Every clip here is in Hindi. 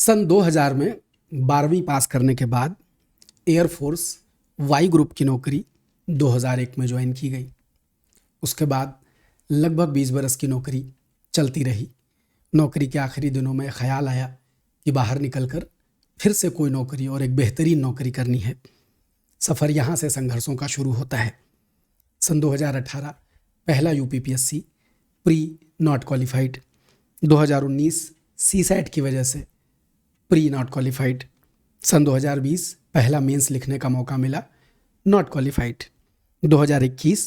सन 2000 में 12वीं पास करने के बाद एयरफोर्स वाई ग्रुप की नौकरी 2001 में ज्वाइन की गई। उसके बाद लगभग 20 बरस की नौकरी चलती रही। नौकरी के आखिरी दिनों में ख्याल आया कि बाहर निकलकर फिर से कोई नौकरी और एक बेहतरीन नौकरी करनी है। सफ़र यहाँ से संघर्षों का शुरू होता है। सन 2018 पहला UPPSC pre not qualified, 2019 CSAT की वजह से प्री नॉट क्वालिफाइड, सन 2020 पहला मेंस लिखने का मौका मिला, नॉट क्वालिफाइड, 2021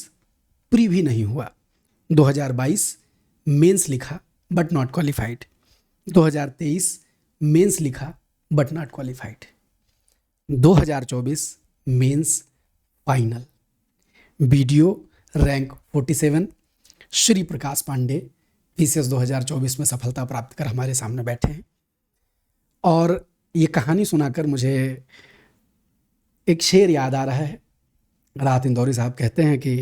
प्री भी नहीं हुआ, 2022 मेंस लिखा बट नॉट क्वालिफाइड, 2023 मेंस लिखा but not qualified, 2024 mains final. Video rank 47 Shri Prakash Pandey PCS 2024 में सफलता प्राप्त कर हमारे सामने बैठे हैं। और ये कहानी सुनाकर मुझे एक शेर याद आ रहा है। राहत इंदौरी साहब कहते हैं कि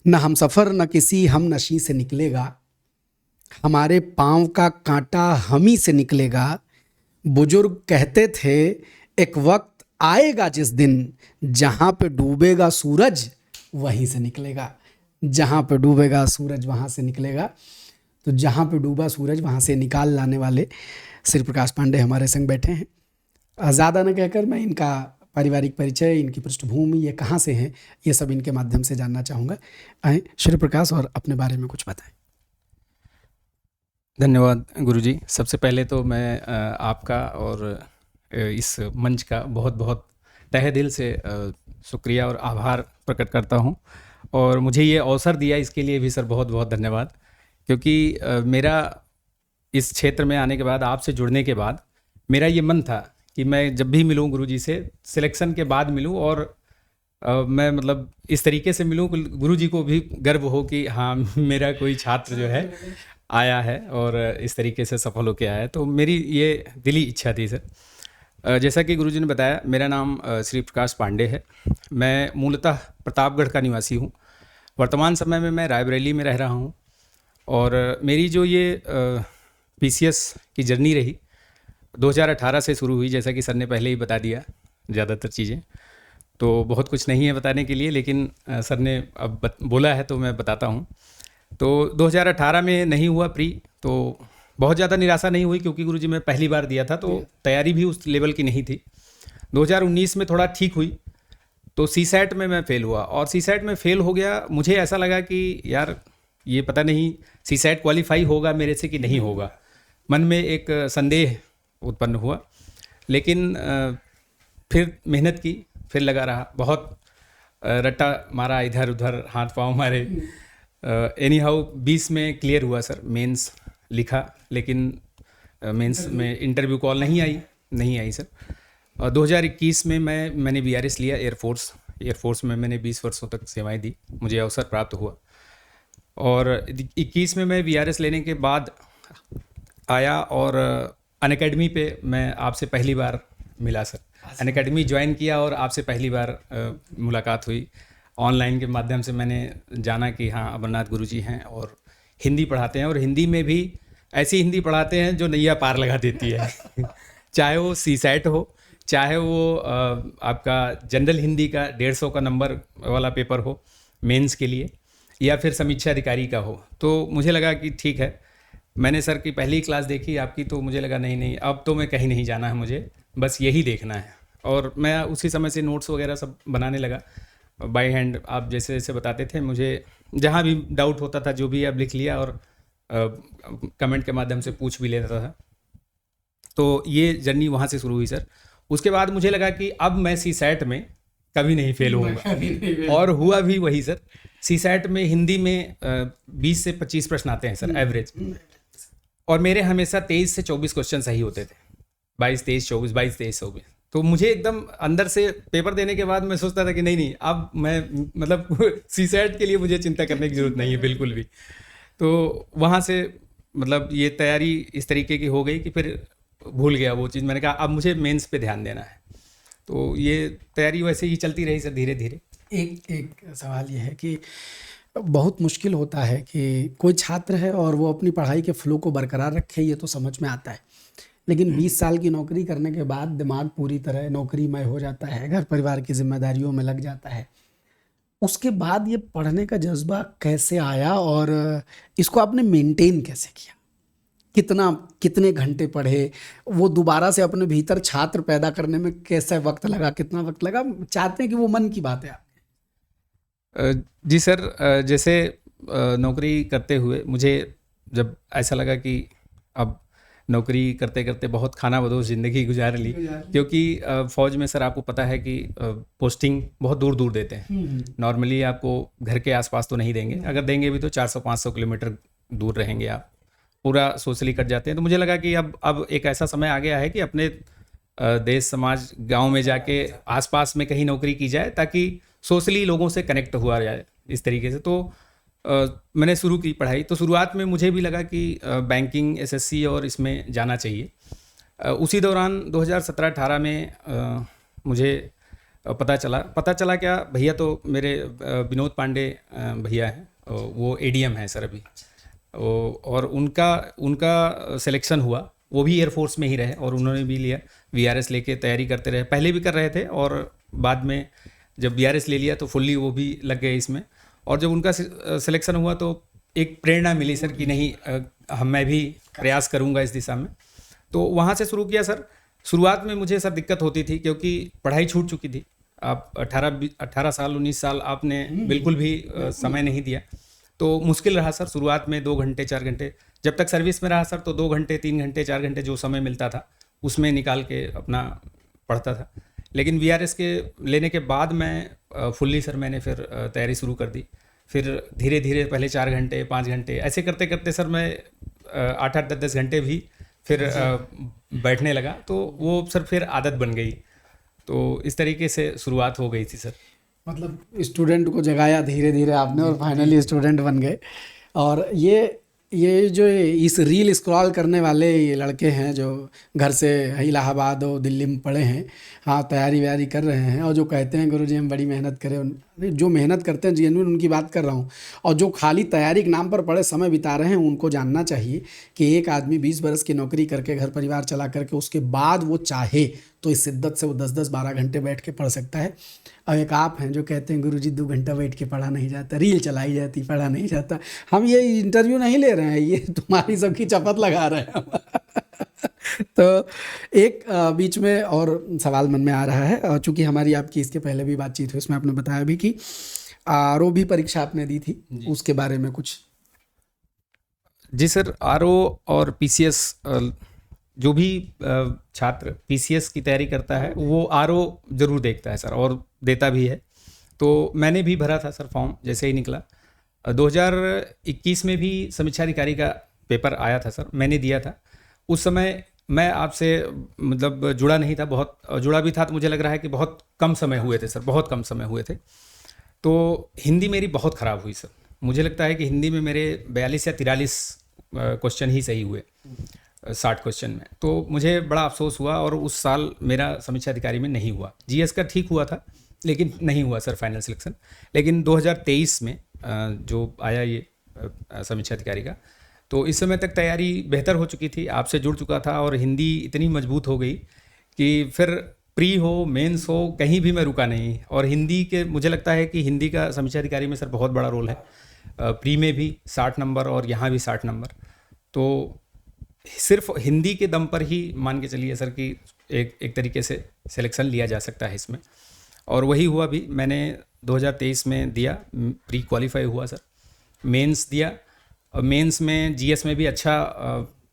न हम सफ़र न किसी हम नशी से निकलेगा, हमारे पाँव का कांटा हम ही से निकलेगा। बुजुर्ग कहते थे एक वक्त आएगा जिस दिन जहाँ पे डूबेगा सूरज वहीं से निकलेगा। जहाँ पे डूबेगा सूरज वहाँ से निकलेगा। तो जहाँ पे डूबा सूरज वहाँ से निकाल लाने वाले श्री प्रकाश पांडे हमारे संग बैठे हैं। ज़्यादा न कहकर मैं इनका पारिवारिक परिचय, इनकी पृष्ठभूमि, ये कहाँ से हैं, ये सब इनके माध्यम से जानना चाहूँगा। आए श्री प्रकाश और अपने बारे में कुछ बताएं। धन्यवाद गुरुजी। सबसे पहले तो मैं आपका और इस मंच का बहुत बहुत तहे दिल से शुक्रिया और आभार प्रकट करता हूँ, और मुझे ये अवसर दिया इसके लिए भी सर बहुत बहुत धन्यवाद। क्योंकि मेरा इस क्षेत्र में आने के बाद, आपसे जुड़ने के बाद, मेरा ये मन था कि मैं जब भी मिलूं गुरुजी से, सिलेक्शन के बाद मिलूं, और मैं मतलब इस तरीके से मिलूं कि गुरुजी को भी गर्व हो कि हाँ मेरा कोई छात्र जो है आया है और इस तरीके से सफल होकर आया है। तो मेरी ये दिली इच्छा थी सर। जैसा कि गुरुजी ने बताया, मेरा नाम श्री प्रकाश पांडे है। मैं मूलतः प्रतापगढ़ का निवासी हूँ। वर्तमान समय में मैं रायबरेली में रह रहा हूँ। और मेरी जो ये पीसीएस की जर्नी रही 2018 से शुरू हुई, जैसा कि सर ने पहले ही बता दिया ज़्यादातर चीज़ें, तो बहुत कुछ नहीं है बताने के लिए, लेकिन सर ने अब बोला है तो मैं बताता हूँ। तो 2018 में नहीं हुआ प्री, तो बहुत ज़्यादा निराशा नहीं हुई, क्योंकि गुरुजी मैं पहली बार दिया था तो तैयारी भी उस लेवल की नहीं थी। 2019 में थोड़ा ठीक हुई, तो सीसैट में मैं फ़ेल हुआ, और सीसैट में फ़ेल हो गया। मुझे ऐसा लगा कि यार ये पता नहीं सीसैट क्वालिफाई होगा मेरे से कि नहीं होगा। मन में एक संदेह उत्पन्न हुआ, लेकिन फिर मेहनत की, फिर लगा रहा, बहुत रट्टा मारा, इधर उधर हाथ पाँव मारे। एनी हाउ 20 में क्लियर हुआ सर, मेंस लिखा, लेकिन मेंस में इंटरव्यू कॉल नहीं आई सर। 2021 में मैंने वीआरएस लिया, एयरफोर्स में मैंने 20 वर्षों तक सेवाएं दी, मुझे अवसर प्राप्त हुआ। और 21 में मैं वीआरएस लेने के बाद आया, और अनअकैडमी पे मैं आपसे पहली बार मिला सर। अनअकैडमी ज्वाइन किया और आपसे पहली बार मुलाकात हुई। ऑनलाइन के माध्यम से मैंने जाना कि हाँ अमरनाथ गुरुजी हैं और हिंदी पढ़ाते हैं, और हिंदी में भी ऐसी हिंदी पढ़ाते हैं जो नैया पार लगा देती है चाहे वो सीसैट हो, चाहे वो आपका जनरल हिंदी का 150 का नंबर वाला पेपर हो मेंस के लिए, या फिर समीक्षा अधिकारी का हो। तो मुझे लगा कि ठीक है, मैंने सर की पहली क्लास देखी आपकी, तो मुझे लगा नहीं अब तो मैं कहीं नहीं जाना है, मुझे बस यही देखना है। और मैं उसी समय से नोट्स वगैरह सब बनाने लगा बाय हैंड। आप जैसे जैसे बताते थे, मुझे जहाँ भी डाउट होता था, जो भी आप लिख लिया, और कमेंट के माध्यम से पूछ भी लेता था। तो ये जर्नी वहाँ से शुरू हुई सर। उसके बाद मुझे लगा कि अब मैं सीसैट में कभी नहीं फेल होऊंगा, और हुआ भी वही सर। सीसैट में हिंदी में 20 से 25 प्रश्न आते हैं सर एवरेज, और मेरे हमेशा 23 से 24 क्वेश्चन सही होते थे। 22 23 24, 22 23 24। तो मुझे एकदम अंदर से पेपर देने के बाद मैं सोचता था कि नहीं अब मैं मतलब सीसैट के लिए मुझे चिंता करने की ज़रूरत नहीं है बिल्कुल भी। तो वहाँ से मतलब ये तैयारी इस तरीके की हो गई कि फिर भूल गया वो चीज़। मैंने कहा अब मुझे मेंस पे ध्यान देना है। तो ये तैयारी वैसे ही चलती रही सर, धीरे धीरे। एक सवाल ये है कि बहुत मुश्किल होता है कि कोई छात्र है और वो अपनी पढ़ाई के फ्लो को बरकरार रखे, ये तो समझ में आता है। लेकिन 20 साल की नौकरी करने के बाद दिमाग पूरी तरह नौकरीमय हो जाता है, घर परिवार की जिम्मेदारियों में लग जाता है। उसके बाद ये पढ़ने का जज्बा कैसे आया और इसको आपने मेंटेन कैसे किया? कितना कितने घंटे पढ़े? वो दोबारा से अपने भीतर छात्र पैदा करने में कैसा वक्त लगा, कितना वक्त लगा? चाहते हैं कि वो मन की बात है आप। जी सर, जैसे नौकरी करते हुए मुझे जब ऐसा लगा कि अब नौकरी करते करते बहुत खाना बदोश ज़िंदगी गुजार ली, क्योंकि फ़ौज में सर आपको पता है कि पोस्टिंग बहुत दूर दूर देते हैं। नॉर्मली आपको घर के आसपास तो नहीं देंगे, अगर देंगे भी तो 400-500 किलोमीटर दूर रहेंगे आप, पूरा सोशली कट जाते हैं। तो मुझे लगा कि अब एक ऐसा समय आ गया है कि अपने देश समाज गांव में जाके आसपास में कहीं नौकरी की जाए, ताकि सोशली लोगों से कनेक्ट हुआ जाए इस तरीके से। तो मैंने शुरू की पढ़ाई। तो शुरुआत में मुझे भी लगा कि बैंकिंग, एसएससी और इसमें जाना चाहिए। उसी दौरान 2017-18 में मुझे पता चला क्या, भैया तो मेरे विनोद पांडे भैया हैं, वो एडीएम हैं सर अभी, और उनका सिलेक्शन हुआ। वो भी एयरफोर्स में ही रहे और उन्होंने भी लिया, वीआरएस लेके तैयारी करते रहे। पहले भी कर रहे थे और बाद में जब वीआरएस ले लिया तो फुल्ली वो भी लग गए इसमें। और जब उनका सिलेक्शन हुआ तो एक प्रेरणा मिली सर कि नहीं, मैं भी प्रयास करूंगा इस दिशा में। तो वहाँ से शुरू किया सर। शुरुआत में मुझे सर दिक्कत होती थी, क्योंकि पढ़ाई छूट चुकी थी। आप 18 साल 19 साल आपने बिल्कुल भी समय नहीं दिया, तो मुश्किल रहा सर शुरुआत में। 2 घंटे 4 घंटे जब तक सर्विस में रहा सर, तो 2 घंटे 3 घंटे 4 घंटे जो समय मिलता था उसमें निकाल के अपना पढ़ता था। लेकिन वीआरएस के लेने के बाद मैं फुल्ली सर मैंने फिर तैयारी शुरू कर दी। फिर धीरे धीरे पहले 4 घंटे 5 घंटे ऐसे करते करते सर मैं 8-8 10-10 घंटे भी फिर बैठने लगा। तो वो सर फिर आदत बन गई। तो इस तरीके से शुरुआत हो गई थी सर। मतलब स्टूडेंट को जगाया धीरे धीरे आपने और फाइनली स्टूडेंट बन गए। और ये जो इस रील स्क्रॉल करने वाले ये लड़के हैं जो घर से इलाहाबाद और दिल्ली में पढ़े हैं, हाँ तैयारी व्यारी कर रहे हैं, और जो कहते हैं गुरुजी हम बड़ी मेहनत करें, जो मेहनत करते हैं जेन्युइन उनकी बात कर रहा हूँ। और जो खाली तैयारी के नाम पर बड़े समय बिता रहे हैं, उनको जानना चाहिए कि एक आदमी 20 बरस की नौकरी करके घर परिवार चला करके उसके बाद वो चाहे तो इस शिद्दत से वो 10-10 12 घंटे बैठ के पढ़ सकता है। और एक आप हैं जो कहते हैं गुरुजी 2 घंटा बैठ के पढ़ा नहीं जाता, रील चलाई जाती, पढ़ा नहीं जाता। हम ये इंटरव्यू नहीं ले रहे हैं, ये तुम्हारी सबकी चपत लगा रहे हैं हम। तो एक बीच में और सवाल मन में आ रहा है, और चूंकि हमारी आपकी इसके पहले भी बातचीत हुई, उसमें आपने बताया भी कि आरओ भी परीक्षा आपने दी थी, उसके बारे में कुछ। जी सर, आरओ और पीसीएस, जो भी छात्र पीसीएस की तैयारी करता है वो आरओ जरूर देखता है सर, और देता भी है। तो मैंने भी भरा था सर फॉर्म, जैसे ही निकला 2021 में भी समीक्षा अधिकारी का पेपर आया था सर, मैंने दिया था। उस समय मैं आपसे मतलब जुड़ा नहीं था, बहुत जुड़ा भी था तो मुझे लग रहा है कि बहुत कम समय हुए थे सर, बहुत कम समय हुए थे। तो हिंदी मेरी बहुत ख़राब हुई सर। मुझे लगता है कि हिंदी में मेरे 42 या 43 क्वेश्चन ही सही हुए 60 क्वेश्चन में। तो मुझे बड़ा अफसोस हुआ, और उस साल मेरा समीक्षा अधिकारी में नहीं हुआ। जीएस का ठीक हुआ था लेकिन नहीं हुआ सर फाइनल सिलेक्शन। लेकिन 2023 में जो आया ये समीक्षा अधिकारी का, तो इस समय तक तैयारी बेहतर हो चुकी थी, आपसे जुड़ चुका था, और हिंदी इतनी मजबूत हो गई कि फिर प्री हो मेंस हो कहीं भी मैं रुका नहीं। और हिंदी के मुझे लगता है कि हिंदी का समीक्षा अधिकारी में सर बहुत बड़ा रोल है। प्री में भी 60 नंबर और यहाँ भी 60 नंबर। तो सिर्फ हिंदी के दम पर ही मान के चलिए सर कि एक तरीके से सिलेक्शन लिया जा सकता है इसमें, और वही हुआ भी। मैंने 2023 में दिया, प्री क्वालिफाई हुआ सर, मेंस दिया। और मेंस में जीएस में भी अच्छा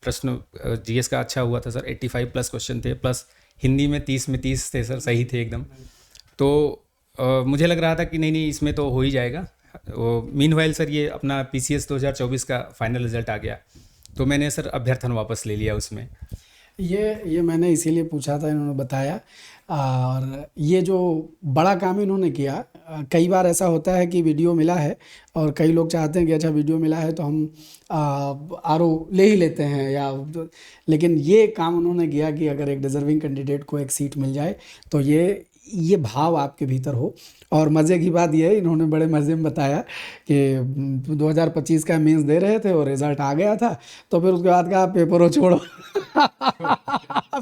प्रश्न, जीएस का अच्छा हुआ था सर, 85 प्लस क्वेश्चन थे, प्लस हिंदी में 30 में 30 थे सर, सही थे एकदम। तो मुझे लग रहा था कि नहीं इसमें तो हो ही जाएगा। मीनवाइल सर ये अपना पीसीएस 2024 का फाइनल रिजल्ट आ गया, तो मैंने सर अभ्यर्थन वापस ले लिया उसमें। ये मैंने इसीलिए पूछा था, इन्होंने बताया। और ये जो बड़ा काम इन्होंने किया, कई बार ऐसा होता है कि वीडियो मिला है और कई लोग चाहते हैं कि अच्छा वीडियो मिला है तो हम आरओ ले ही लेते हैं, या लेकिन ये काम उन्होंने किया कि अगर एक डिज़र्विंग कैंडिडेट को एक सीट मिल जाए तो ये भाव आपके भीतर हो। और मज़े की बात ये है, इन्होंने बड़े मज़े में बताया कि 2025 का मेंस दे रहे थे और रिज़ल्ट आ गया था, तो फिर उसके बाद कहा पेपरों छोड़ो।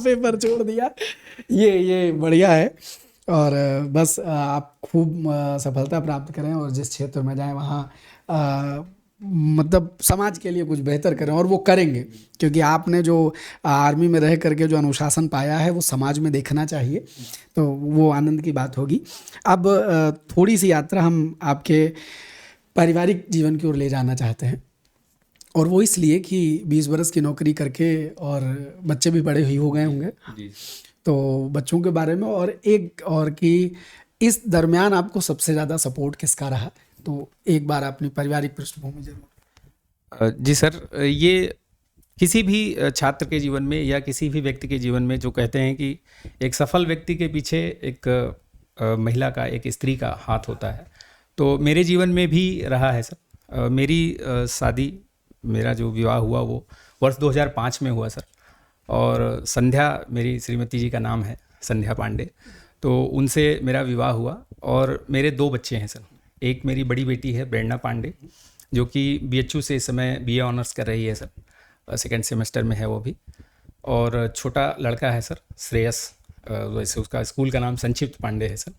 पेपर छोड़ दिया। ये बढ़िया है। और बस आप खूब सफलता प्राप्त करें और जिस क्षेत्र में जाएं वहाँ मतलब समाज के लिए कुछ बेहतर करें, और वो करेंगे, क्योंकि आपने जो आर्मी में रह करके जो अनुशासन पाया है वो समाज में देखना चाहिए, तो वो आनंद की बात होगी। अब थोड़ी सी यात्रा हम आपके पारिवारिक जीवन की ओर ले जाना चाहते हैं, और वो इसलिए कि 20 बरस की नौकरी करके और बच्चे भी बड़े ही हो गए होंगे, जी। तो बच्चों के बारे में, और एक और कि इस दरमियान आपको सबसे ज़्यादा सपोर्ट किसका रहा, तो एक बार अपनी पारिवारिक पृष्ठभूमि जरूर। जी सर, ये किसी भी छात्र के जीवन में या किसी भी व्यक्ति के जीवन में जो कहते हैं कि एक सफल व्यक्ति के पीछे एक महिला का, एक स्त्री का हाथ होता है, तो मेरे जीवन में भी रहा है सर। मेरी शादी, मेरा जो विवाह हुआ वो वर्ष 2005 में हुआ सर, और संध्या मेरी श्रीमती जी का नाम है, संध्या पांडे, तो उनसे मेरा विवाह हुआ और मेरे 2 बच्चे हैं सर। एक मेरी बड़ी बेटी है प्रेरणा पांडे, जो कि BHU से इस समय BA ऑनर्स कर रही है सर, सेकेंड सेमेस्टर में है वो भी। और छोटा लड़का है सर श्रेयस, वैसे उसका स्कूल का नाम संक्षिप्त पांडे है सर,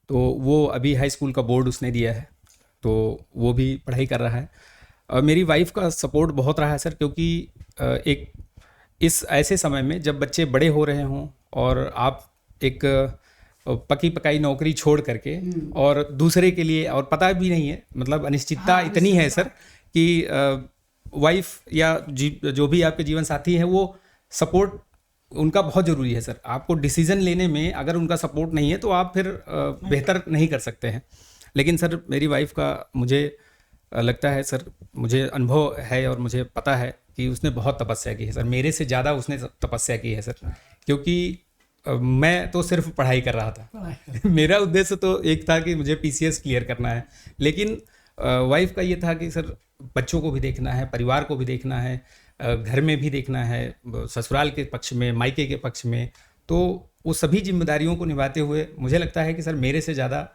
तो वो अभी हाई स्कूल का बोर्ड उसने दिया है, तो वो भी पढ़ाई कर रहा है। मेरी वाइफ का सपोर्ट बहुत रहा है सर, क्योंकि एक इस ऐसे समय में जब बच्चे बड़े हो रहे हों और आप एक पकी पकाई नौकरी छोड़ करके और दूसरे के लिए, और पता भी नहीं है, मतलब अनिश्चितता इतनी है सर कि वाइफ या जो भी आपके जीवन साथी हैं वो सपोर्ट उनका बहुत ज़रूरी है सर। आपको डिसीज़न लेने में अगर उनका सपोर्ट नहीं है तो आप फिर बेहतर नहीं कर सकते हैं। लेकिन सर मेरी वाइफ का मुझे लगता है सर, मुझे अनुभव है और मुझे पता है कि उसने बहुत तपस्या की है सर, मेरे से ज़्यादा उसने तपस्या की है सर, क्योंकि मैं तो सिर्फ पढ़ाई कर रहा था। मेरा उद्देश्य तो एक था कि मुझे PCS क्लियर करना है, लेकिन वाइफ का ये था कि सर बच्चों को भी देखना है, परिवार को भी देखना है, घर में भी देखना है, ससुराल के पक्ष में, मायके के पक्ष में, तो वो सभी जिम्मेदारियों को निभाते हुए मुझे लगता है कि सर मेरे से ज़्यादा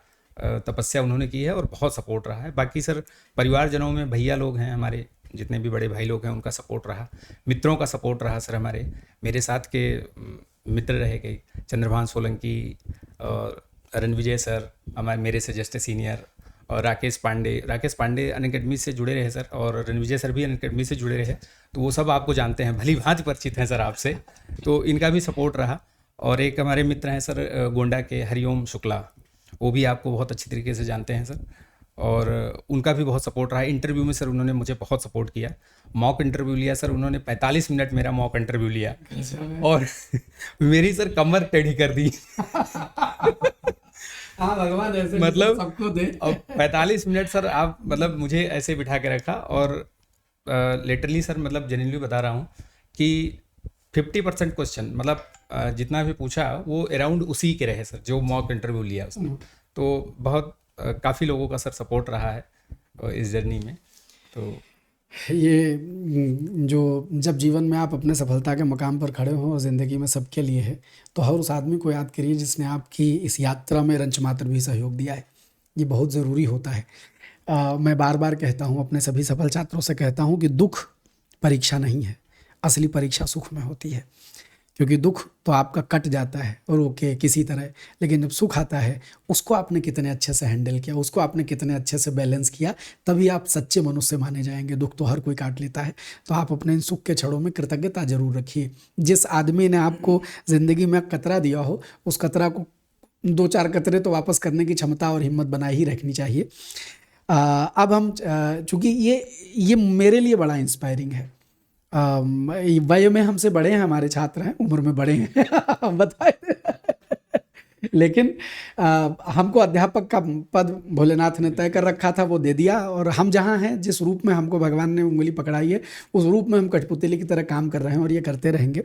तपस्या उन्होंने की है और बहुत सपोर्ट रहा है। बाकी सर परिवारजनों में भैया लोग हैं हमारे, जितने भी बड़े भाई लोग हैं उनका सपोर्ट रहा, मित्रों का सपोर्ट रहा सर, हमारे मेरे साथ के मित्र रहे गए, चंद्रभान सोलंकी और रणविजय सर हमारे मेरे से जस्ट सीनियर, और राकेश पांडे अनअकैडमी से जुड़े रहे सर, और रणविजय सर भी अनअकैडमी से जुड़े रहे, तो वो सब आपको जानते हैं, भली भांति परिचित हैं सर आपसे, तो इनका भी सपोर्ट रहा। और एक हमारे मित्र हैं सर गोंडा के हरिओम शुक्ला, वो भी आपको बहुत अच्छी तरीके से जानते हैं सर, और उनका भी बहुत सपोर्ट रहा। इंटरव्यू में सर उन्होंने मुझे बहुत सपोर्ट किया, मॉक इंटरव्यू लिया सर उन्होंने, 45 मिनट मेरा मॉक इंटरव्यू लिया और मेरी सर कमर टेढ़ी कर दी। हाँ भगवान ऐसे मतलब सबको दे। अब 45 मिनट सर आप मतलब मुझे ऐसे बिठा के रखा, और लिटरली सर मतलब जेन्युइनली बता रहा हूँ कि 50% क्वेश्चन मतलब जितना भी पूछा वो अराउंड उसी के रहे सर जो मॉक इंटरव्यू लिया उसने, तो बहुत काफ़ी लोगों का सर सपोर्ट रहा है इस जर्नी में। तो ये जो जब जीवन में आप अपने सफलता के मकाम पर खड़े हो और ज़िंदगी में सबके लिए है, तो हर उस आदमी को याद करिए जिसने आपकी इस यात्रा में रंच मात्र भी सहयोग दिया है। ये बहुत ज़रूरी होता है। मैं बार बार कहता हूँ, अपने सभी सफल छात्रों से कहता हूँ कि दुख परीक्षा नहीं है, असली परीक्षा सुख में होती है, क्योंकि दुख तो आपका कट जाता है और ओके किसी तरह, लेकिन जब सुख आता है उसको आपने कितने अच्छे से हैंडल किया, उसको आपने कितने अच्छे से बैलेंस किया, तभी आप सच्चे मनुष्य माने जाएंगे। दुख तो हर कोई काट लेता है, तो आप अपने इन सुख के क्षणों में कृतज्ञता जरूर रखिए। जिस आदमी ने आपको ज़िंदगी में कतरा दिया हो, उस कतरा को 2-4 कतरे तो वापस करने की क्षमता और हिम्मत बनाई ही रखनी चाहिए। अब हम चूँकि ये मेरे लिए बड़ा इंस्पायरिंग है। वय में हमसे बड़े हैं, हमारे छात्र हैं, उम्र में बड़े हैं बताए लेकिन हमको अध्यापक का पद भोलेनाथ ने तय कर रखा था, वो दे दिया, और हम जहाँ हैं, जिस रूप में हमको भगवान ने उंगली पकड़ाई है, उस रूप में हम कठपुतली की तरह काम कर रहे हैं और ये करते रहेंगे।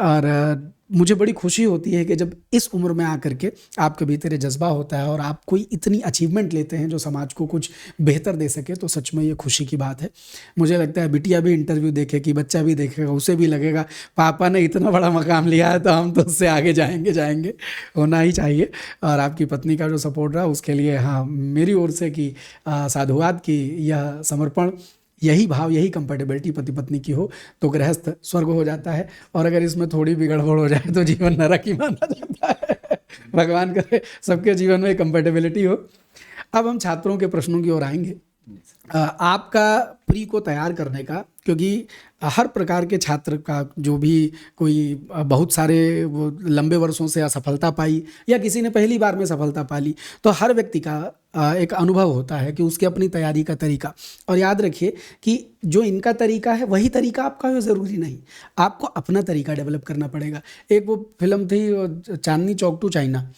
और मुझे बड़ी खुशी होती है कि जब इस उम्र में आकर के आपके भीतर ये जज्बा होता है और आप कोई इतनी अचीवमेंट लेते हैं जो समाज को कुछ बेहतर दे सके, तो सच में ये खुशी की बात है। मुझे लगता है बिटिया भी इंटरव्यू देखेगी, बच्चा भी देखेगा, उसे भी लगेगा पापा ने इतना बड़ा मकाम लिया है तो हम तो उससे आगे जाएंगे, होना ही चाहिए। और आपकी पत्नी का जो सपोर्ट रहा उसके लिए हाँ मेरी ओर से कि साधुवाद की यह समर्पण यही भाव, यही कंपेटेबिलिटी पति पत्नी की हो तो गृहस्थ स्वर्ग हो जाता है, और अगर इसमें थोड़ी भी गड़बड़ हो जाए तो जीवन नरक ही माना जाता है। भगवान करे सबके जीवन में कंपेटेबिलिटी हो। अब हम छात्रों के प्रश्नों की ओर आएंगे। आपका प्री को तैयार करने का, क्योंकि हर प्रकार के छात्र का जो भी कोई बहुत सारे वो लंबे वर्षों से असफलता पाई या किसी ने पहली बार में सफलता पा ली, तो हर व्यक्ति का एक अनुभव होता है कि उसके अपनी तैयारी का तरीका। और याद रखिए कि जो इनका तरीका है वही तरीका आपका है, ज़रूरी नहीं, आपको अपना तरीका डेवलप करना पड़ेगा। एक वो फिल्म थी चांदनी चौक टू चाइना,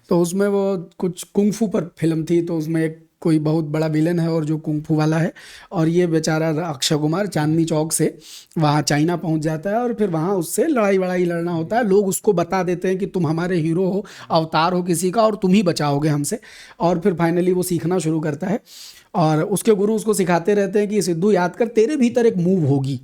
तो उसमें वो कुछ कुंग-फू पर फिल्म थी, तो उसमें एक कोई बहुत बड़ा विलेन है और जो कुंग-फू वाला है, और ये बेचारा अक्षय कुमार चांदनी चौक से वहाँ चाइना पहुँच जाता है और फिर वहाँ उससे लड़ाई वड़ाई लड़ना होता है। लोग उसको बता देते हैं कि तुम हमारे हीरो हो, अवतार हो किसी का, और तुम ही बचाओगे हमसे। और फिर फाइनली वो सीखना शुरू करता है और उसके गुरु उसको सिखाते रहते हैं कि सिद्धू याद कर, तेरे भीतर एक मूव होगी।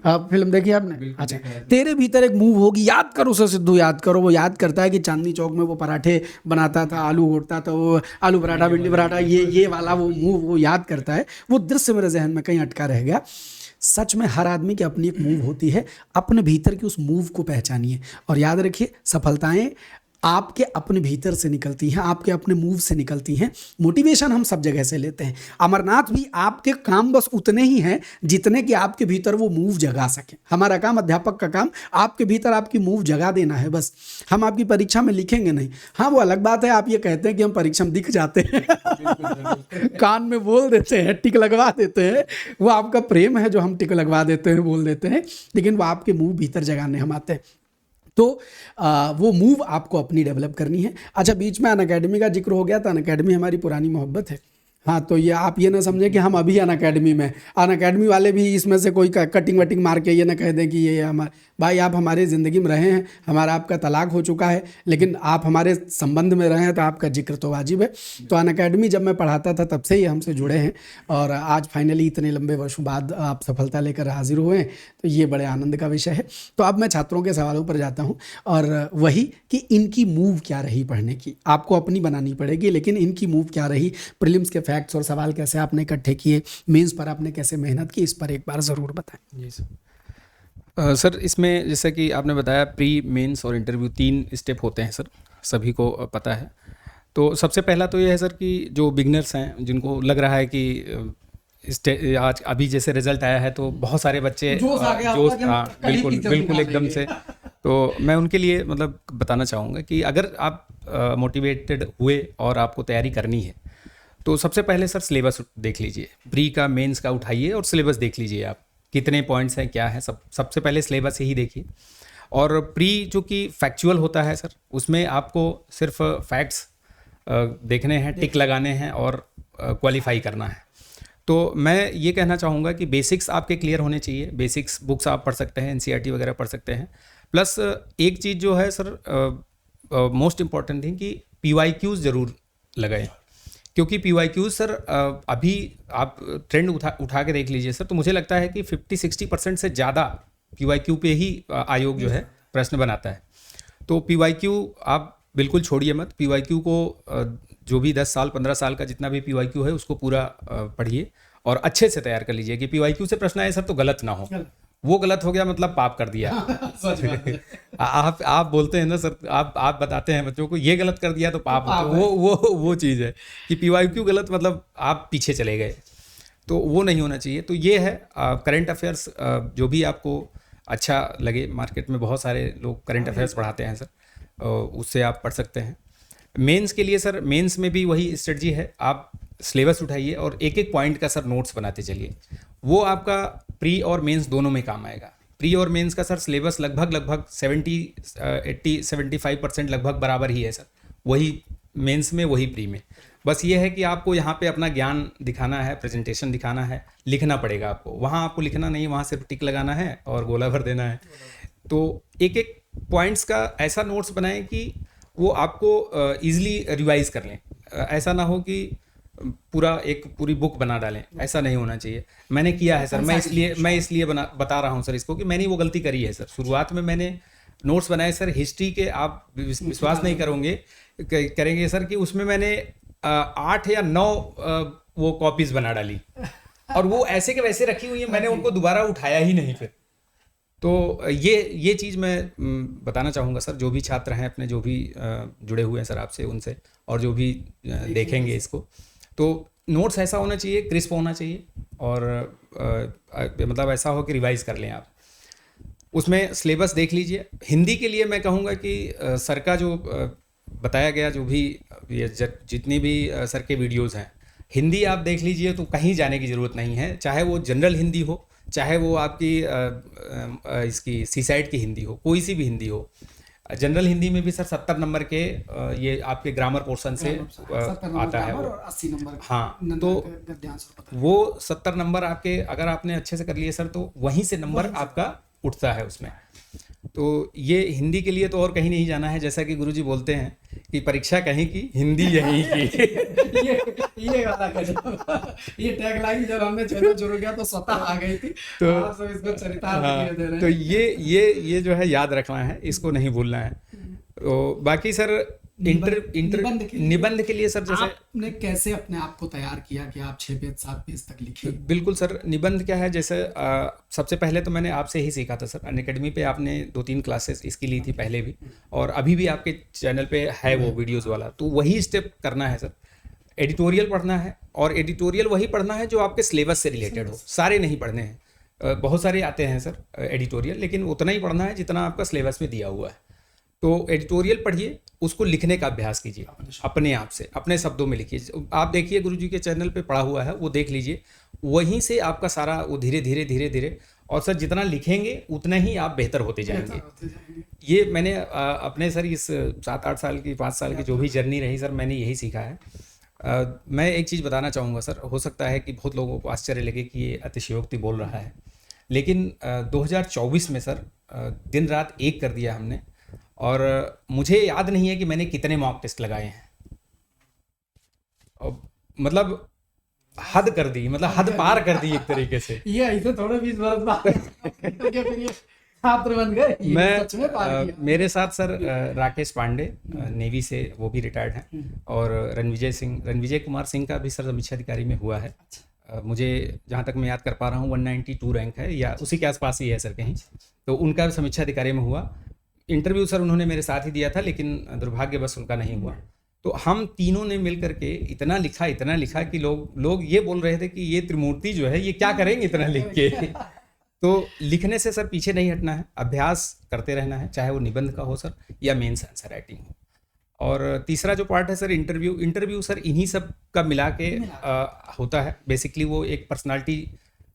फिल्म देखी आपने? अच्छा, तेरे भीतर एक मूव होगी, याद करो उसे सिद्धू, याद करो। वो याद करता है कि चांदनी चौक में वो पराठे बनाता था, आलू घोटता था, वो आलू पराठा भिंडी पराठा, ये वाला वो मूव वो याद करता है। वो दृश्य मेरे जहन में कहीं अटका रह गया। सच में हर आदमी की अपनी एक मूव होती है, अपने भीतर की उस मूव को पहचानिए और याद रखिए सफलताएं आपके अपने भीतर से निकलती हैं, आपके अपने मूव से निकलती हैं। मोटिवेशन हम सब जगह से लेते हैं। अमरनाथ भी आपके काम बस उतने ही हैं जितने कि आपके भीतर वो मूव जगा सकें। हमारा काम, अध्यापक का काम, आपके भीतर आपकी मूव जगा देना है बस। हम आपकी परीक्षा में लिखेंगे नहीं। हाँ, वो अलग बात है, आप ये कहते हैं कि हम परीक्षा में दिख जाते हैं कान में बोल देते हैं, टिक लगवा देते हैं, वो आपका प्रेम है जो हम टिक लगवा देते हैं, बोल देते हैं, लेकिन वो आपके मूव भीतर जगाने हम आते हैं। तो वो मूव आपको अपनी डेवलप करनी है। अच्छा, बीच में अनअकैडमी का जिक्र हो गया था। अनअकैडमी हमारी पुरानी मोहब्बत है। हाँ, तो ये आप ये ना समझें कि हम अभी अनअकैडमी में, अनअकैडमी वाले भी इसमें से कोई कटिंग वटिंग मार के ये ना कह दें कि ये हमारे भाई, आप हमारे ज़िंदगी में रहे हैं, हमारा आपका तलाक हो चुका है, लेकिन आप हमारे संबंध में रहे हैं तो आपका जिक्र तो वाजिब है। तो अनअकैडमी जब मैं पढ़ाता था तब से ही हमसे जुड़े हैं और आज फाइनली इतने लंबे वर्षों बाद आप सफलता लेकर हाजिर हुए हैं, तो ये बड़े आनंद का विषय है। तो अब मैं छात्रों के सवालों पर जाता हूँ और वही कि इनकी मूव क्या रही पढ़ने की, आपको अपनी बनानी पड़ेगी, लेकिन इनकी मूव क्या रही, प्रीलिम्स के फैक्ट्स और सवाल कैसे आपने इकट्ठे किए, मेंस पर आपने कैसे मेहनत की, इस पर एक बार ज़रूर बताएं। जी सर, इसमें जैसा कि आपने बताया प्री, मेंस और इंटरव्यू 3 स्टेप होते हैं सर, सभी को पता है। तो सबसे पहला तो ये है सर कि जो बिगनर्स हैं, जिनको लग रहा है कि आज अभी जैसे रिजल्ट आया है तो बहुत सारे बच्चे बिल्कुल एकदम से, तो मैं उनके लिए मतलब बताना चाहूँगा कि अगर आप मोटिवेटेड हुए और आपको तैयारी करनी है तो सबसे पहले सर सिलेबस देख लीजिए। प्री का, मेंस का उठाइए और सिलेबस देख लीजिए, आप कितने पॉइंट्स हैं, क्या है, सबसे पहले सिलेबस ही देखिए। और प्री जो कि फैक्चुअल होता है सर, उसमें आपको सिर्फ फैक्ट्स देखने हैं, टिक लगाने हैं और क्वालिफाई करना है। तो मैं ये कहना चाहूँगा कि बेसिक्स आपके क्लियर होने चाहिए। बेसिक्स बुक्स आप पढ़ सकते हैं, एनसीईआरटी वगैरह पढ़ सकते हैं। प्लस एक चीज़ जो है सर मोस्ट इम्पॉर्टेंट थिंग कि पीवाईक्यूज़ ज़रूर लगाएं, क्योंकि पीवाईक्यूज़ सर अभी आप ट्रेंड उठा के देख लीजिए सर, तो मुझे लगता है कि 50-60% से ज़्यादा पीवाईक्यू पे ही आयोग जो है प्रश्न बनाता है। तो पीवाईक्यू आप बिल्कुल छोड़िए मत। पीवाईक्यू को जो भी 10 साल 15 साल का जितना भी पीवाईक्यू है उसको पूरा पढ़िए और अच्छे से तैयार कर लीजिए कि पीवाईक्यू से प्रश्न आए सर तो गलत ना हो। वो गलत हो गया मतलब पाप कर दिया। आप बोलते हैं ना सर, आप बताते हैं बच्चों को ये गलत कर दिया तो पाप होता है। वो चीज़ है कि पीवाईक्यू गलत मतलब आप पीछे चले गए, तो वो नहीं होना चाहिए। तो ये है करंट अफेयर्स, जो भी आपको अच्छा लगे। मार्केट में बहुत सारे लोग करंट अफेयर्स पढ़ाते हैं सर, उससे आप पढ़ सकते हैं। मेंस के लिए सर, मेंस में भी वही स्ट्रेटजी है, आप सिलेबस उठाइए और एक एक पॉइंट का सर नोट्स बनाते चलिए। वो आपका प्री और मेंस दोनों में काम आएगा। प्री और मेंस का सर सिलेबस लगभग 70-80-75% लगभग बराबर ही है सर, वही मेंस में वही प्री में। बस ये है कि आपको यहाँ पे अपना ज्ञान दिखाना है, प्रेजेंटेशन दिखाना है, लिखना पड़ेगा आपको। वहाँ आपको लिखना नहीं, वहाँ सिर्फ टिक लगाना है और गोला भर देना है। तो एक एक पॉइंट्स का ऐसा नोट्स बनाएं कि वो आपको ईजिली रिवाइज कर लें। ऐसा ना हो कि पूरी बुक बना डालें, ऐसा नहीं होना चाहिए। मैंने किया है सर, मैं इसलिए बता रहा हूँ सर इसको कि मैंने वो गलती करी है सर। शुरुआत में मैंने नोट्स बनाए सर हिस्ट्री के, आप विश्वास नहीं करेंगे सर कि उसमें मैंने 8 या 9 वो कॉपीज़ बना डाली। और वो ऐसे के वैसे रखी हुई है, मैंने उनको दोबारा उठाया ही नहीं फिर। तो ये चीज़ मैं बताना चाहूँगा सर, जो भी छात्र हैं अपने, जो भी जुड़े हुए हैं सर आपसे, उनसे, और जो भी देखेंगे इसको, तो नोट्स ऐसा होना चाहिए, क्रिस्प होना चाहिए, और मतलब ऐसा हो कि रिवाइज कर लें आप। उसमें सिलेबस देख लीजिए। हिंदी के लिए मैं कहूँगा कि सर का जो बताया गया, जो भी ये जितनी भी सर के वीडियोज़ हैं, हिंदी आप देख लीजिए, तो कहीं जाने की ज़रूरत नहीं है। चाहे वो जनरल हिंदी हो, चाहे वो आपकी इसकी सीसाइड की हिंदी हो, कोई सी भी हिंदी हो। जनरल हिंदी में भी सर 70 नंबर के ये आपके ग्रामर पोर्शन से आता है वो। 80 नंबर हाँ, तो वो 70 नंबर आपके, अगर आपने अच्छे से कर लिए सर, तो वहीं से नंबर आपका उठता है उसमें। तो ये हिंदी के लिए तो और कहीं नहीं जाना है, जैसा कि गुरुजी बोलते हैं कि परीक्षा कहीं की, हिंदी यहीं की। ये वाला गजब, ये टैगलाइन जब हमने चैनल शुरू किया तो स्वतः आ गई थी। तो आप सब इसको चरितार्थ हाँ, दे रहे हैं। तो ये जो है याद रखना है, इसको नहीं भूलना है। तो बाकी सर निबंध के लिए सर, जैसे आपने कैसे अपने आप को तैयार किया कि आप 6 पेज 7 पेज तक लिखिए? बिल्कुल सर, निबंध क्या है, जैसे सबसे पहले तो मैंने आपसे ही सीखा था सर। अनअकैडमी पे आपने 2-3 क्लासेस इसकी ली थी पहले भी, और अभी भी आपके चैनल पे है वो वीडियोस वाला। तो वही स्टेप करना है सर। एडिटोरियल पढ़ना है, और एडिटोरियल वही पढ़ना है जो आपके सिलेबस से रिलेटेड हो। सारे नहीं पढ़ने हैं, बहुत सारे आते हैं सर एडिटोरियल, लेकिन उतना ही पढ़ना है जितना आपका सिलेबस में दिया हुआ है। तो एडिटोरियल पढ़िए, उसको लिखने का अभ्यास कीजिए अपने आप से, अपने शब्दों में लिखिए। आप देखिए गुरुजी के चैनल पे पढ़ा हुआ है, वो देख लीजिए, वहीं से आपका सारा वो धीरे धीरे, और सर जितना लिखेंगे उतना ही आप बेहतर होते जाएंगे। ये मैंने अपने सर इस 7-8 साल की, 5 साल की जो भी जर्नी रही सर, मैंने यही सीखा है। मैं एक चीज़ बताना चाहूँगा सर, हो सकता है कि बहुत लोगों को आश्चर्य लगे कि ये अतिशयोक्ति बोल रहा है, लेकिन 2024 में सर दिन रात एक कर दिया हमने, और मुझे याद नहीं है कि मैंने कितने मॉक टेस्ट लगाए हैं। और मतलब हद कर दी, मतलब हद पार कर दी एक तरीके से। ये ऐसे थोड़े 20 बरस बाद करके फिर ये छात्र बन गए। मैं सच में पार किया। मेरे साथ सर राकेश पांडे, नेवी से, वो भी रिटायर्ड हैं, और रणविजय कुमार सिंह का भी सर समीक्षा अधिकारी में हुआ है। मुझे जहाँ तक मैं याद कर पा रहा हूँ 192 रैंक है, या उसी के आसपास ही है सर कहीं। तो उनका समीक्षा अधिकारी में हुआ। इंटरव्यू सर उन्होंने मेरे साथ ही दिया था, लेकिन दुर्भाग्यवश उनका नहीं हुआ। तो हम तीनों ने मिल करके इतना लिखा कि लोग ये बोल रहे थे कि ये त्रिमूर्ति जो है, ये क्या करेंगे इतना लिख के। तो लिखने से सर पीछे नहीं हटना है, अभ्यास करते रहना है, चाहे वो निबंध का हो सर, या मेंस आंसर राइटिंग हो। और तीसरा जो पार्ट है सर, इंटरव्यू सर इन्हीं सब का मिला के होता है। बेसिकली वो एक पर्सनालिटी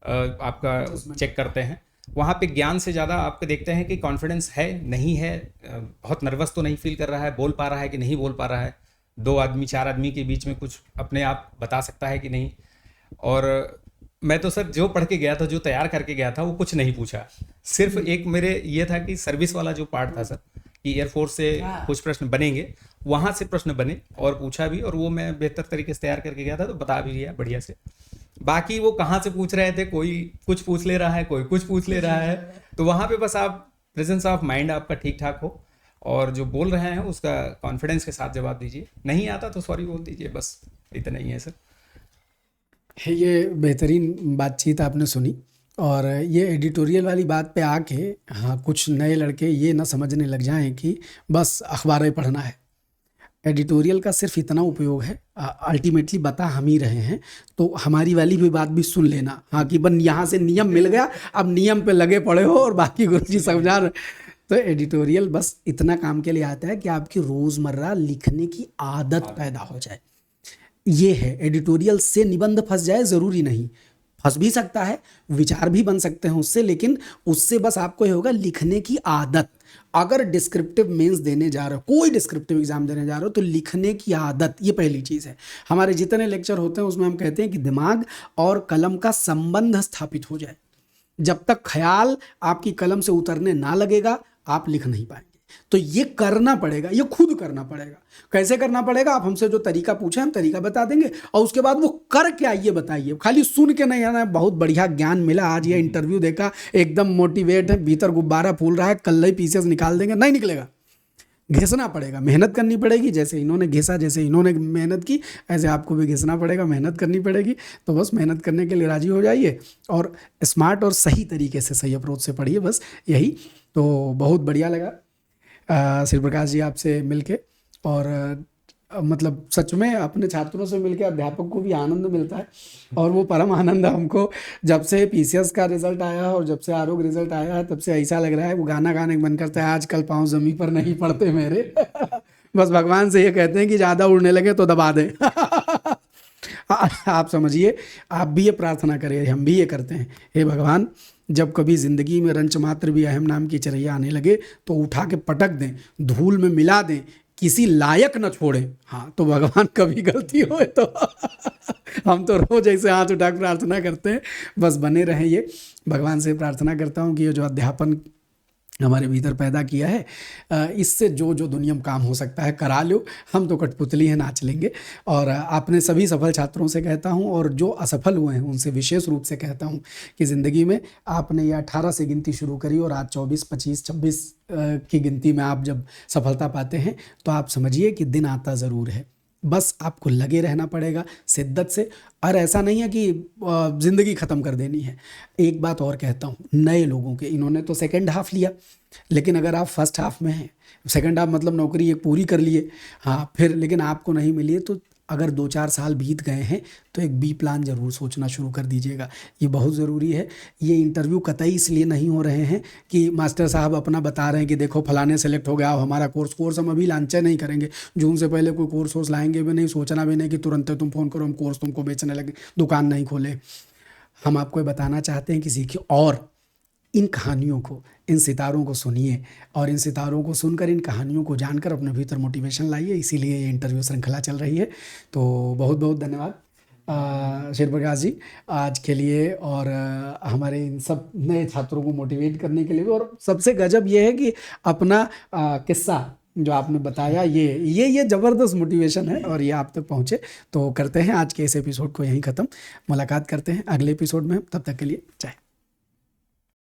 आपका चेक करते हैं। वहाँ पे ज्ञान से ज़्यादा आपको देखते हैं कि कॉन्फिडेंस है, नहीं है, बहुत नर्वस तो नहीं फील कर रहा है, बोल पा रहा है कि नहीं बोल पा रहा है, 2 आदमी 4 आदमी के बीच में कुछ अपने आप बता सकता है कि नहीं। और मैं तो सर जो पढ़ के गया था, जो तैयार करके गया था, वो कुछ नहीं पूछा। सिर्फ एक मेरे ये था कि सर्विस वाला जो पार्ट था सर, कि एयरफोर्स से कुछ प्रश्न बनेंगे, वहाँ से प्रश्न बने और पूछा भी, और वो मैं बेहतर तरीके से तैयार करके गया था, तो बता भी दिया बढ़िया से। बाकी वो कहाँ से पूछ रहे थे, कोई कुछ पूछ ले रहा है, कोई कुछ पूछ ले रहा है, तो वहाँ पे बस आप प्रेजेंस ऑफ माइंड आपका ठीक ठाक हो, और जो बोल रहे हैं उसका कॉन्फिडेंस के साथ जवाब दीजिए। नहीं आता तो सॉरी बोल दीजिए, बस इतना ही है सर। ये बेहतरीन बातचीत आपने सुनी, और ये एडिटोरियल वाली बात पे आके, हाँ, कुछ नए लड़के ये ना समझने लग जाएं कि बस अखबारें पढ़ना है। एडिटोरियल का सिर्फ इतना उपयोग है, अल्टीमेटली बता हम ही रहे हैं, तो हमारी वाली भी बात भी सुन लेना। हाँ, कि बन यहाँ से नियम मिल गया, अब नियम पे लगे पड़े हो और बाकी गुरुजी समझा रहे। तो एडिटोरियल बस इतना काम के लिए आता है कि आपकी रोज़मर्रा लिखने की आदत पैदा हो जाए। ये है, एडिटोरियल से निबंध फंस जाए ज़रूरी नहीं, फंस भी सकता है, विचार भी बन सकते हैं उससे, लेकिन उससे बस आपको ये होगा लिखने की आदत। अगर डिस्क्रिप्टिव मेंस देने जा रहे हो, कोई डिस्क्रिप्टिव एग्जाम देने जा रहे हो, तो लिखने की आदत, ये पहली चीज़ है। हमारे जितने लेक्चर होते हैं उसमें हम कहते हैं कि दिमाग और कलम का संबंध स्थापित हो जाए। जब तक ख्याल आपकी कलम से उतरने ना लगेगा, आप लिख नहीं पाएंगे। तो ये करना पड़ेगा, ये खुद करना पड़ेगा। कैसे करना पड़ेगा? आप हमसे जो तरीका पूछे, हम तरीका बता देंगे, और उसके बाद वो कर के आइए, बताइए। खाली सुन के नहीं आना, बहुत बढ़िया ज्ञान मिला आज, ये इंटरव्यू देखा, एकदम मोटिवेट है, भीतर गुब्बारा फूल रहा है, कल ही पीसेस निकाल देंगे, नहीं निकलेगा। घिसना पड़ेगा, मेहनत करनी पड़ेगी। जैसे इन्होंने घिसा, जैसे इन्होंने मेहनत की, ऐसे आपको भी घिसना पड़ेगा, मेहनत करनी पड़ेगी। तो बस मेहनत करने के लिए राज़ी हो जाइए और स्मार्ट और सही तरीके से, सही अप्रोच से पढ़िए, बस यही। तो बहुत बढ़िया लगा श्री प्रकाश जी आपसे मिलके, और मतलब सच में अपने छात्रों से मिलके अध्यापक को भी आनंद मिलता है, और वो परम आनंद हमको जब से पीसीएस का रिजल्ट आया है और जब से आरोग्य रिजल्ट आया है, तब से ऐसा लग रहा है वो गाना गाने का मन करता है, आजकल पाँव जमीन पर नहीं पड़ते मेरे। बस भगवान से ये कहते हैं कि ज़्यादा उड़ने लगे तो दबा दें। आप समझिए, आप भी ये प्रार्थना करें, हम भी ये करते हैं, हे भगवान जब कभी ज़िंदगी में रंच मात्र भी अहम नाम की चिरैया आने लगे तो उठा के पटक दें, धूल में मिला दें, किसी लायक न छोड़ें। हाँ, तो भगवान कभी गलती होए तो हम तो रोज़ ऐसे हाथ उठा कर प्रार्थना करते हैं, बस बने रहें। ये भगवान से प्रार्थना करता हूँ कि ये जो अध्यापन हमारे भीतर पैदा किया है, इससे जो जो दुनिया में काम हो सकता है करा लो, हम तो कठपुतली हैं, नाच लेंगे। और आपने सभी सफल छात्रों से कहता हूं, और जो असफल हुए हैं उनसे विशेष रूप से कहता हूं कि ज़िंदगी में आपने ये 18 से गिनती शुरू करी और आज 24, 25, 26 की गिनती में आप जब सफलता पाते हैं तो आप समझिए कि दिन आता ज़रूर है, बस आपको लगे रहना पड़ेगा शिद्दत से। और ऐसा नहीं है कि ज़िंदगी ख़त्म कर देनी है। एक बात और कहता हूँ नए लोगों के, इन्होंने तो सेकंड हाफ लिया, लेकिन अगर आप फर्स्ट हाफ में हैं, सेकंड हाफ मतलब नौकरी एक पूरी कर लिए, हाँ, फिर लेकिन आपको नहीं मिली है, तो अगर 2-4 साल बीत गए हैं तो एक बी प्लान ज़रूर सोचना शुरू कर दीजिएगा, ये बहुत ज़रूरी है। ये इंटरव्यू कतई इसलिए नहीं हो रहे हैं कि मास्टर साहब अपना बता रहे हैं कि देखो फलाने सेलेक्ट हो गया, हमारा कोर्स हम अभी लॉन्च नहीं करेंगे, जून से पहले कोई कोर्स लाएंगे भी नहीं, सोचना भी नहीं कि तुरंत तुम फ़ोन करो हम कोर्स तुमको बेचने लगे, दुकान नहीं खोले। हम आपको ये बताना चाहते हैं कि सीखिए, और इन कहानियों को, इन सितारों को सुनिए, और इन सितारों को सुनकर, इन कहानियों को जानकर अपने भीतर मोटिवेशन लाइए। इसीलिए ये इंटरव्यू श्रृंखला चल रही है। तो बहुत बहुत धन्यवाद श्री प्रकाश जी आज के लिए, और हमारे इन सब नए छात्रों को मोटिवेट करने के लिए भी। और सबसे गजब ये है कि अपना किस्सा जो आपने बताया, ये ज़बरदस्त मोटिवेशन है, और ये आप तक पहुँचे। तो करते हैं आज के इस एपिसोड को यहीं ख़त्म, मुलाकात करते हैं अगले एपिसोड में, तब तक के लिए जय।